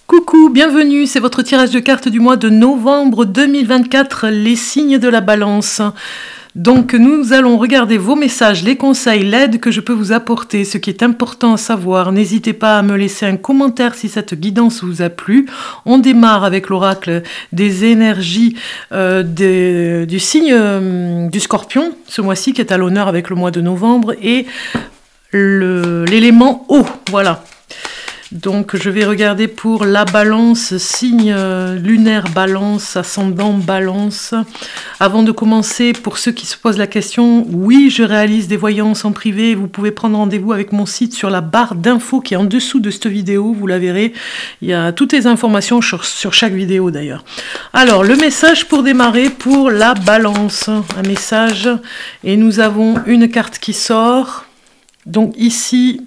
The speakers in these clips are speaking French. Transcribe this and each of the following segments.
Coucou, bienvenue, c'est votre tirage de cartes du mois de novembre 2024, les signes de la balance. Donc nous allons regarder vos messages, les conseils, l'aide que je peux vous apporter, ce qui est important à savoir. N'hésitez pas à me laisser un commentaire si cette guidance vous a plu. On démarre avec l'oracle des énergies du signe du Scorpion, ce mois-ci qui est à l'honneur avec le mois de novembre, et l'élément eau, voilà. Donc je vais regarder pour la balance, signe lunaire balance, ascendant balance. Avant de commencer, pour ceux qui se posent la question, oui, je réalise des voyances en privé. Vous pouvez prendre rendez-vous avec mon site sur la barre d'infos qui est en dessous de cette vidéo. Vous la verrez, il y a toutes les informations sur chaque vidéo d'ailleurs. Alors, le message pour démarrer pour la balance. Un message, et nous avons une carte qui sort. Donc ici,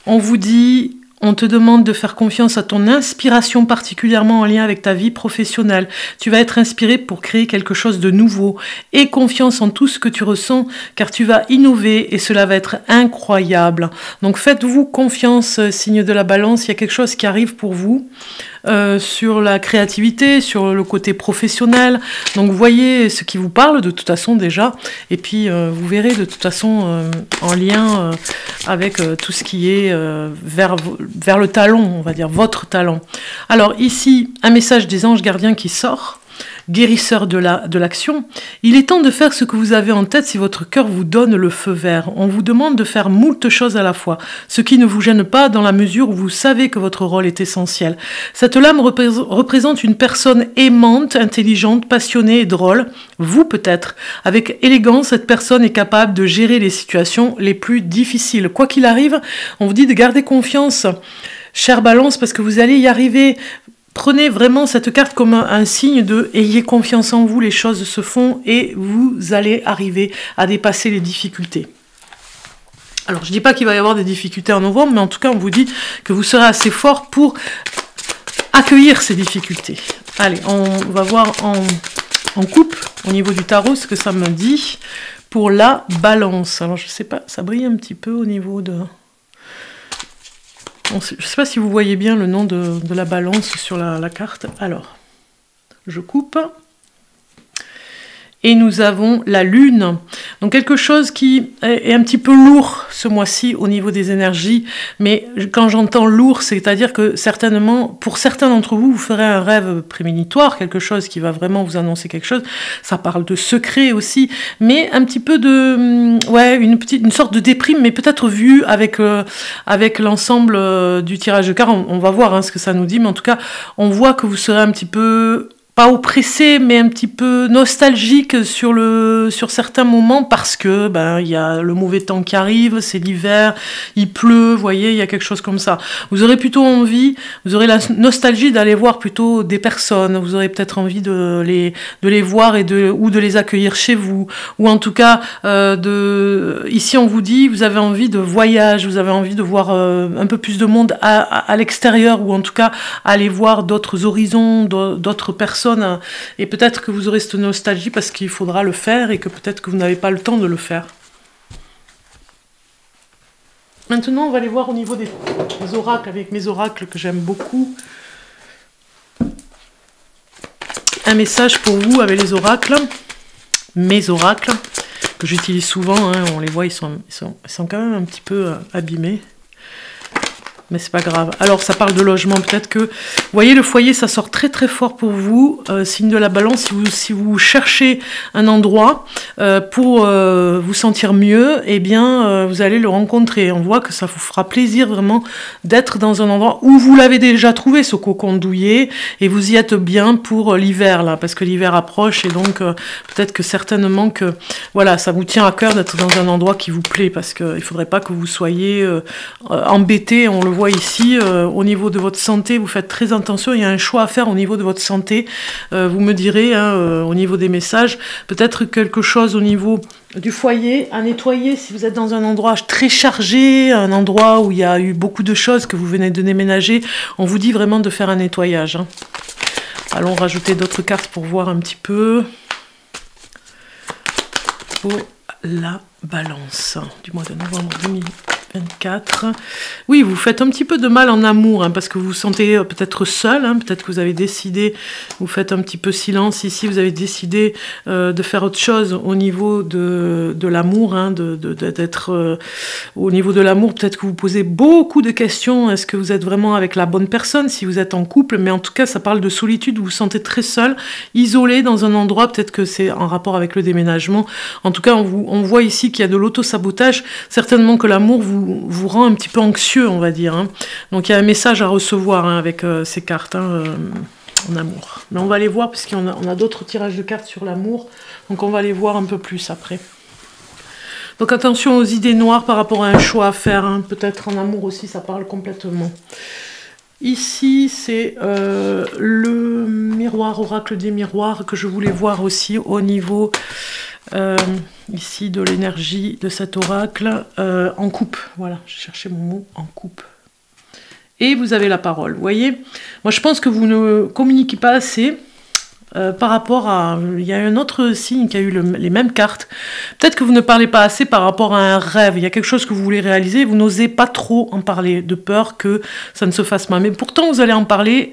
on vous dit... On te demande de faire confiance à ton inspiration, particulièrement en lien avec ta vie professionnelle. Tu vas être inspiré pour créer quelque chose de nouveau. Aie confiance en tout ce que tu ressens, car tu vas innover et cela va être incroyable. Donc faites-vous confiance, signe de la balance, il y a quelque chose qui arrive pour vous. Sur la créativité, sur le côté professionnel. Donc voyez ce qui vous parle de toute façon déjà, et puis vous verrez de toute façon en lien avec tout ce qui est vers le talent, on va dire, votre talent. Alors ici, un message des anges gardiens qui sort. Guérisseur de l'action, il est temps de faire ce que vous avez en tête si votre cœur vous donne le feu vert. On vous demande de faire moult choses à la fois, ce qui ne vous gêne pas dans la mesure où vous savez que votre rôle est essentiel. Cette lame représente une personne aimante, intelligente, passionnée et drôle. Vous peut-être. Avec élégance, cette personne est capable de gérer les situations les plus difficiles. Quoi qu'il arrive, on vous dit de garder confiance, chère Balance, parce que vous allez y arriver. Prenez vraiment cette carte comme un signe de « ayez confiance en vous, les choses se font et vous allez arriver à dépasser les difficultés ». Alors, je ne dis pas qu'il va y avoir des difficultés en novembre, mais en tout cas, on vous dit que vous serez assez fort pour accueillir ces difficultés. Allez, on va voir en coupe, au niveau du tarot, ce que ça me dit pour la balance. Alors, je ne sais pas, ça brille un petit peu au niveau de... Je ne sais pas si vous voyez bien le nom de la balance sur la carte. Alors, je coupe. Et nous avons la lune. Donc quelque chose qui est un petit peu lourd ce mois-ci au niveau des énergies. Mais quand j'entends lourd, c'est-à-dire que certainement, pour certains d'entre vous, vous ferez un rêve prémonitoire, quelque chose qui va vraiment vous annoncer quelque chose. Ça parle de secret aussi. Mais un petit peu de... ouais, une sorte de déprime, mais peut-être vue avec l'ensemble du tirage de cartes. On va voir ce que ça nous dit. Mais en tout cas, on voit que vous serez un petit peu... pas oppressé, mais un petit peu nostalgique sur certains moments parce que il y a le mauvais temps qui arrive, c'est l'hiver, il pleut, vous voyez, il y a quelque chose comme ça. Vous aurez plutôt envie, vous aurez la nostalgie d'aller voir plutôt des personnes, vous aurez peut-être envie de les voir ou de les accueillir chez vous, ou en tout cas, ici on vous dit, vous avez envie de voyage, vous avez envie de voir un peu plus de monde à l'extérieur, ou en tout cas aller voir d'autres horizons, d'autres personnes. Et peut-être que vous aurez cette nostalgie parce qu'il faudra le faire et que peut-être que vous n'avez pas le temps de le faire. Maintenant, on va aller voir au niveau des oracles, avec mes oracles que j'aime beaucoup. Un message pour vous avec les oracles, mes oracles, que j'utilise souvent, on les voit, ils sont quand même un petit peu abîmés. Mais c'est pas grave. Alors, ça parle de logement. Peut-être que... Vous voyez, le foyer, ça sort très très fort pour vous. Signe de la balance, si vous cherchez un endroit pour vous sentir mieux, eh bien, vous allez le rencontrer. On voit que ça vous fera plaisir vraiment d'être dans un endroit où vous l'avez déjà trouvé, ce cocon douillet, et vous y êtes bien pour l'hiver, là, parce que l'hiver approche, et donc peut-être que certainement que, voilà, ça vous tient à cœur d'être dans un endroit qui vous plaît, parce qu'il ne faudrait pas que vous soyez embêté, on le voit ici, au niveau de votre santé, vous faites très attention, il y a un choix à faire au niveau de votre santé, vous me direz, au niveau des messages, peut-être quelque chose au niveau du foyer à nettoyer, si vous êtes dans un endroit très chargé, un endroit où il y a eu beaucoup de choses que vous venez de déménager, on vous dit vraiment de faire un nettoyage. Allons rajouter d'autres cartes pour voir un petit peu. Pour la balance du mois de novembre 2024. 24. Oui, vous faites un petit peu de mal en amour, hein, parce que vous vous sentez peut-être seul, hein, peut-être que vous avez décidé, vous faites un petit peu silence ici, vous avez décidé de faire autre chose au niveau de l'amour, hein, d'être au niveau de l'amour, peut-être que vous posez beaucoup de questions, est-ce que vous êtes vraiment avec la bonne personne, si vous êtes en couple, mais en tout cas ça parle de solitude, vous vous sentez très seul, isolé dans un endroit, peut-être que c'est en rapport avec le déménagement, en tout cas on voit ici qu'il y a de l'auto-sabotage, certainement que l'amour vous rend un petit peu anxieux, on va dire. Hein. Donc il y a un message à recevoir hein, avec ces cartes hein, en amour. Mais on va les voir, puisqu'on a d'autres tirages de cartes sur l'amour. Donc on va les voir un peu plus après. Donc attention aux idées noires par rapport à un choix à faire. Hein. Peut-être en amour aussi, ça parle complètement. Ici, c'est le miroir, oracle des miroirs, que je voulais voir aussi au niveau... ici de l'énergie de cet oracle en coupe, voilà, j'ai cherché mon mot, en coupe. Et vous avez la parole, vous voyez. Moi je pense que vous ne communiquez pas assez par rapport à... Il y a un autre signe qui a eu les mêmes cartes. Peut-être que vous ne parlez pas assez par rapport à un rêve. Il y a quelque chose que vous voulez réaliser, vous n'osez pas trop en parler, de peur que ça ne se fasse pas. Mais pourtant vous allez en parler...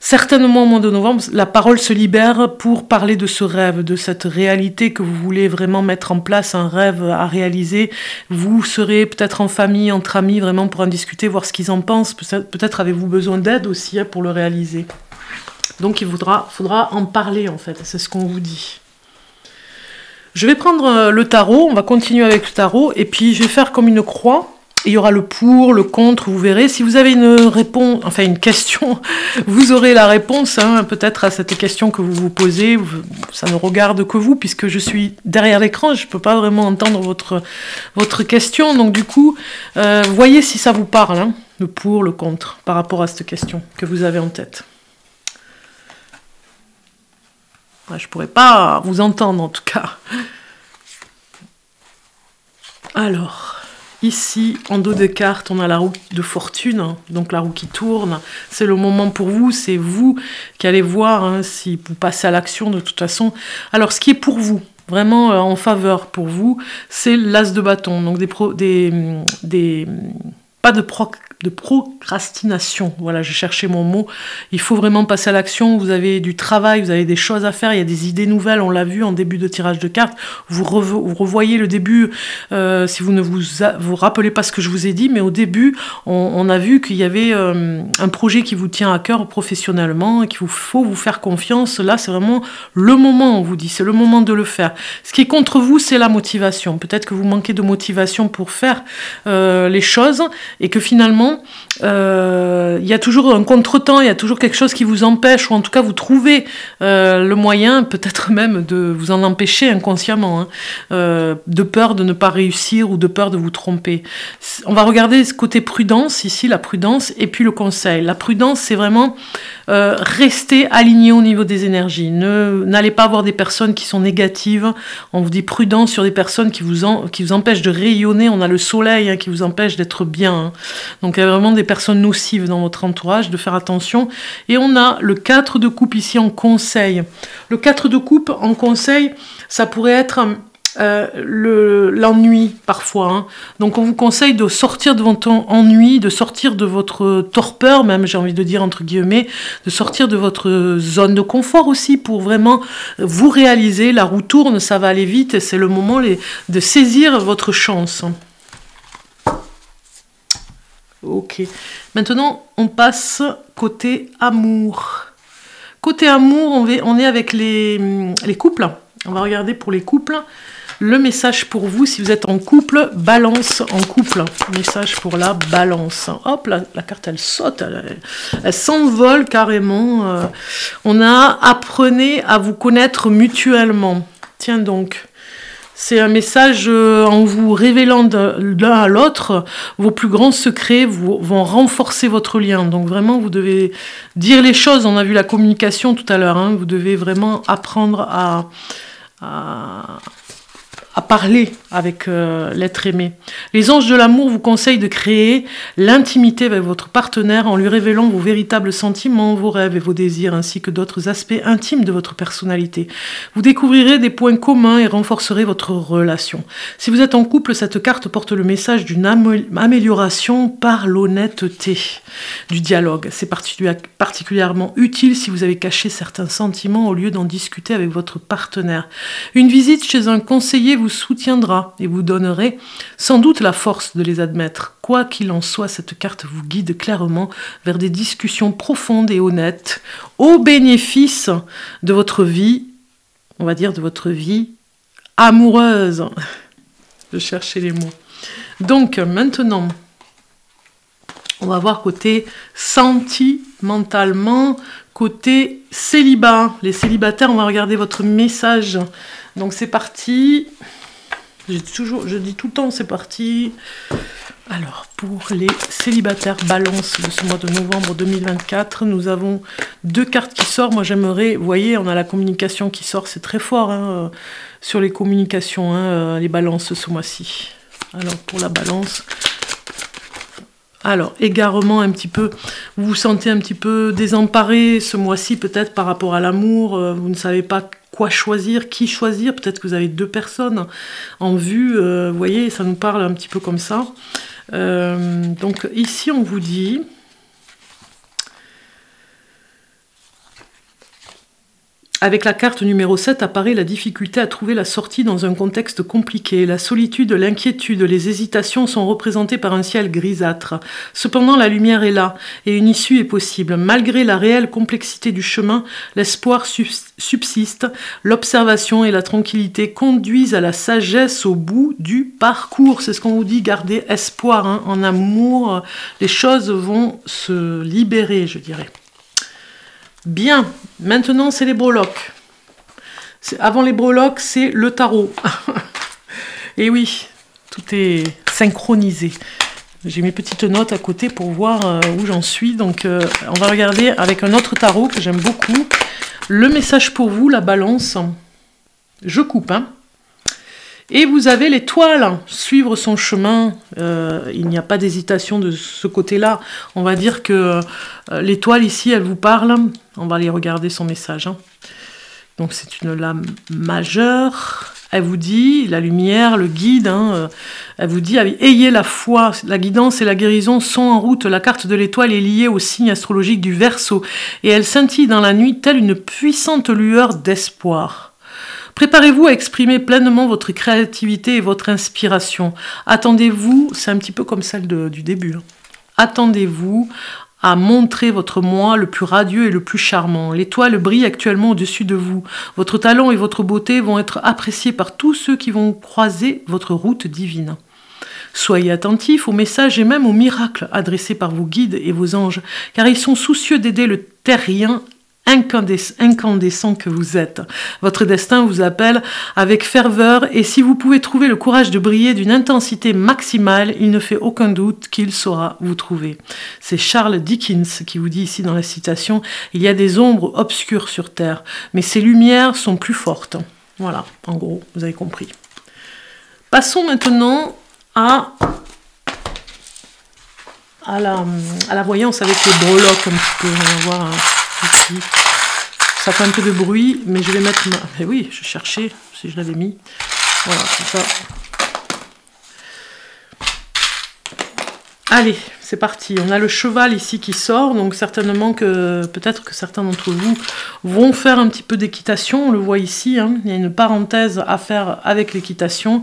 Certainement au mois de novembre, la parole se libère pour parler de ce rêve, de cette réalité que vous voulez vraiment mettre en place, un rêve à réaliser. Vous serez peut-être en famille, entre amis, vraiment pour en discuter, voir ce qu'ils en pensent. Peut-être avez-vous besoin d'aide aussi hein, pour le réaliser. Donc il faudra en parler en fait, c'est ce qu'on vous dit. Je vais prendre le tarot, on va continuer avec le tarot, et puis je vais faire comme une croix. Il y aura le pour, le contre, vous verrez. Si vous avez une réponse, enfin une question, vous aurez la réponse hein, peut-être à cette question que vous vous posez. Ça ne regarde que vous, puisque je suis derrière l'écran, je ne peux pas vraiment entendre votre question. Donc du coup, voyez si ça vous parle, hein, le pour, le contre, par rapport à cette question que vous avez en tête. Ouais, je ne pourrais pas vous entendre en tout cas. Alors... Ici, en dos de cartes, on a la roue de fortune, hein, donc la roue qui tourne. C'est le moment pour vous, c'est vous qui allez voir hein, si vous passez à l'action de toute façon. Alors, ce qui est pour vous, vraiment en faveur pour vous, c'est l'as de bâton. Donc, pas de procrastination. Voilà, je cherchais mon mot. Il faut vraiment passer à l'action. Vous avez du travail, vous avez des choses à faire. Il y a des idées nouvelles. On l'a vu en début de tirage de cartes. Vous revoyez le début. Si vous ne vous rappelez pas ce que je vous ai dit, mais au début, on a vu qu'il y avait un projet qui vous tient à cœur professionnellement et qu'il faut vous faire confiance. Là, c'est vraiment le moment, on vous dit. C'est le moment de le faire. Ce qui est contre vous, c'est la motivation. Peut-être que vous manquez de motivation pour faire les choses et que finalement, il y a toujours un contretemps, il y a toujours quelque chose qui vous empêche, ou en tout cas vous trouvez le moyen, peut-être même de vous en empêcher inconsciemment, hein, de peur de ne pas réussir ou de peur de vous tromper. On va regarder ce côté prudence, ici la prudence, et puis le conseil. La prudence, c'est vraiment rester aligné au niveau des énergies. N'allez pas avoir des personnes qui sont négatives. On vous dit prudence sur des personnes qui vous empêchent de rayonner. On a le soleil hein, qui vous empêche d'être bien. Hein. Donc il y a vraiment des personnes nocives dans votre entourage, de faire attention. Et on a le 4 de coupe ici en conseil. Le 4 de coupe en conseil, ça pourrait être l'ennui parfois. Hein. Donc on vous conseille de sortir de votre ennui, de sortir de votre torpeur, même j'ai envie de dire entre guillemets, de sortir de votre zone de confort aussi pour vraiment vous réaliser. La roue tourne, ça va aller vite et c'est le moment de saisir votre chance. Ok. Maintenant, on passe côté amour. Côté amour, on est avec les couples. On va regarder pour les couples. Le message pour vous, si vous êtes en couple, balance en couple. Message pour la balance. Hop, la carte, elle saute. Elle s'envole carrément. On a apprenez à vous connaître mutuellement. Tiens donc. C'est un message en vous révélant l'un à l'autre, vos plus grands secrets vont renforcer votre lien. Donc vraiment, vous devez dire les choses. On a vu la communication tout à l'heure. Hein. Vous devez vraiment apprendre à à parler avec l'être aimé. Les anges de l'amour vous conseillent de créer l'intimité avec votre partenaire en lui révélant vos véritables sentiments, vos rêves et vos désirs, ainsi que d'autres aspects intimes de votre personnalité. Vous découvrirez des points communs et renforcerez votre relation. Si vous êtes en couple, cette carte porte le message d'une amélioration par l'honnêteté du dialogue. C'est particulièrement utile si vous avez caché certains sentiments au lieu d'en discuter avec votre partenaire. Une visite chez un conseiller vous soutiendra et vous donnerez sans doute la force de les admettre. Quoi qu'il en soit, cette carte vous guide clairement vers des discussions profondes et honnêtes au bénéfice de votre vie, on va dire de votre vie amoureuse. Je cherchais les mots. Donc maintenant, on va voir côté sentimentalement, côté célibat. Les célibataires, on va regarder votre message. Donc c'est parti. Je dis tout le temps c'est parti. Alors pour les célibataires balance de ce mois de novembre 2024, nous avons 2 cartes qui sortent. Moi j'aimerais, vous voyez, on a la communication qui sort, c'est très fort hein, sur les communications, hein, les balances ce mois-ci. Alors pour la balance, alors égarement un petit peu, vous vous sentez un petit peu désemparé ce mois-ci peut-être par rapport à l'amour, vous ne savez pas quoi choisir, qui choisir, peut-être que vous avez 2 personnes en vue, vous voyez, ça nous parle un petit peu comme ça. Donc ici on vous dit, avec la carte numéro 7 apparaît la difficulté à trouver la sortie dans un contexte compliqué. La solitude, l'inquiétude, les hésitations sont représentées par un ciel grisâtre. Cependant, la lumière est là et une issue est possible. Malgré la réelle complexité du chemin, l'espoir subsiste. L'observation et la tranquillité conduisent à la sagesse au bout du parcours. C'est ce qu'on vous dit, gardez espoir hein, en amour. Les choses vont se libérer, je dirais. Bien, maintenant c'est les breloques. Avant les breloques, c'est le tarot. Et oui, tout est synchronisé. J'ai mes petites notes à côté pour voir où j'en suis. Donc on va regarder avec un autre tarot que j'aime beaucoup. Le message pour vous, la balance. Je coupe, hein. Et vous avez l'étoile, suivre son chemin, il n'y a pas d'hésitation de ce côté-là. On va dire que l'étoile ici, elle vous parle. On va aller regarder son message. Hein. Donc c'est une lame majeure. Elle vous dit, la lumière, le guide, hein, elle vous dit, ayez la foi, la guidance et la guérison sont en route. La carte de l'étoile est liée au signe astrologique du Verseau. Et elle scintille dans la nuit telle une puissante lueur d'espoir. Préparez-vous à exprimer pleinement votre créativité et votre inspiration. Attendez-vous, c'est un petit peu comme celle du début, hein. Attendez-vous à montrer votre moi le plus radieux et le plus charmant. L'étoile brille actuellement au-dessus de vous. Votre talent et votre beauté vont être appréciés par tous ceux qui vont croiser votre route divine. Soyez attentifs aux messages et même aux miracles adressés par vos guides et vos anges, car ils sont soucieux d'aider le terrien incandescent que vous êtes. Votre destin vous appelle avec ferveur et si vous pouvez trouver le courage de briller d'une intensité maximale, il ne fait aucun doute qu'il saura vous trouver. C'est Charles Dickens qui vous dit ici dans la citation « Il y a des ombres obscures sur Terre, mais ces lumières sont plus fortes. » Voilà, en gros, vous avez compris. Passons maintenant à la voyance avec les breloques un petit peu. On va voir ici. Ça fait un peu de bruit, mais je vais mettre ma... Eh oui, je cherchais si je l'avais mis. Voilà, c'est ça. Allez, c'est parti. On a le cheval ici qui sort, donc certainement que peut-être que certains d'entre vous vont faire un petit peu d'équitation. On le voit ici, hein. Il y a une parenthèse à faire avec l'équitation.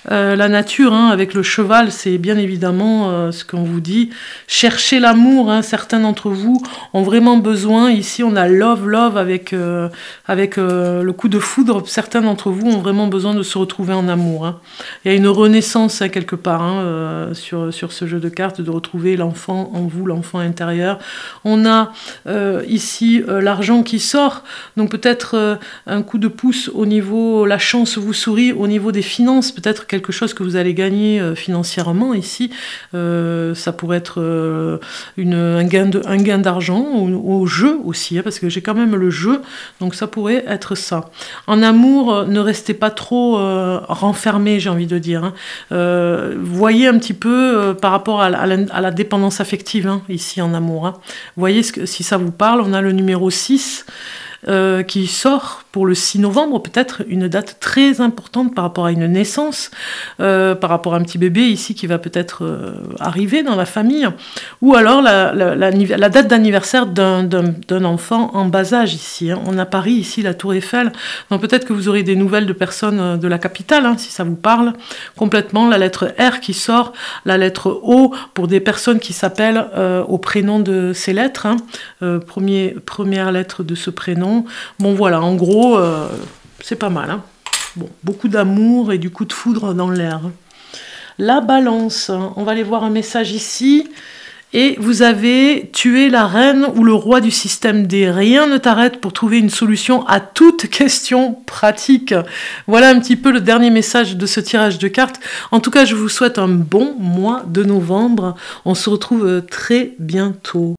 La nature, hein, avec le cheval, c'est bien évidemment ce qu'on vous dit. Cherchez l'amour, hein. Certains d'entre vous ont vraiment besoin. Ici, on a love avec le coup de foudre. Certains d'entre vous ont vraiment besoin de se retrouver en amour, hein. Il y a une renaissance hein, quelque part hein, sur ce jeu de cartes, de retrouver retrouver l'enfant en vous, l'enfant intérieur. On a ici l'argent qui sort, donc peut-être un coup de pouce au niveau, la chance vous sourit au niveau des finances, peut-être quelque chose que vous allez gagner financièrement ici. Ça pourrait être un gain d'argent au jeu aussi, hein, parce que j'ai quand même le jeu, donc ça pourrait être ça. En amour, ne restez pas trop renfermé, j'ai envie de dire. Hein. Voyez un petit peu par rapport à la dépendance affective, hein, ici en amour. Hein. Voyez si ça vous parle. On a le numéro 6 qui sort pour le 6 novembre, peut-être une date très importante par rapport à une naissance, par rapport à un petit bébé ici qui va peut-être arriver dans la famille, ou alors la date d'anniversaire d'un enfant en bas âge ici. Hein. On a Paris ici, la Tour Eiffel, donc peut-être que vous aurez des nouvelles de personnes de la capitale, hein, si ça vous parle, complètement. La lettre R qui sort, la lettre O pour des personnes qui s'appellent au prénom de ces lettres, hein, première lettre de ce prénom. Bon voilà, en gros, c'est pas mal. Hein. Bon, beaucoup d'amour et du coup de foudre dans l'air. La balance, on va aller voir un message ici. Et vous avez tué la reine ou le roi du système D. Rien ne t'arrête pour trouver une solution à toute question pratique. Voilà un petit peu le dernier message de ce tirage de cartes. En tout cas, je vous souhaite un bon mois de novembre. On se retrouve très bientôt.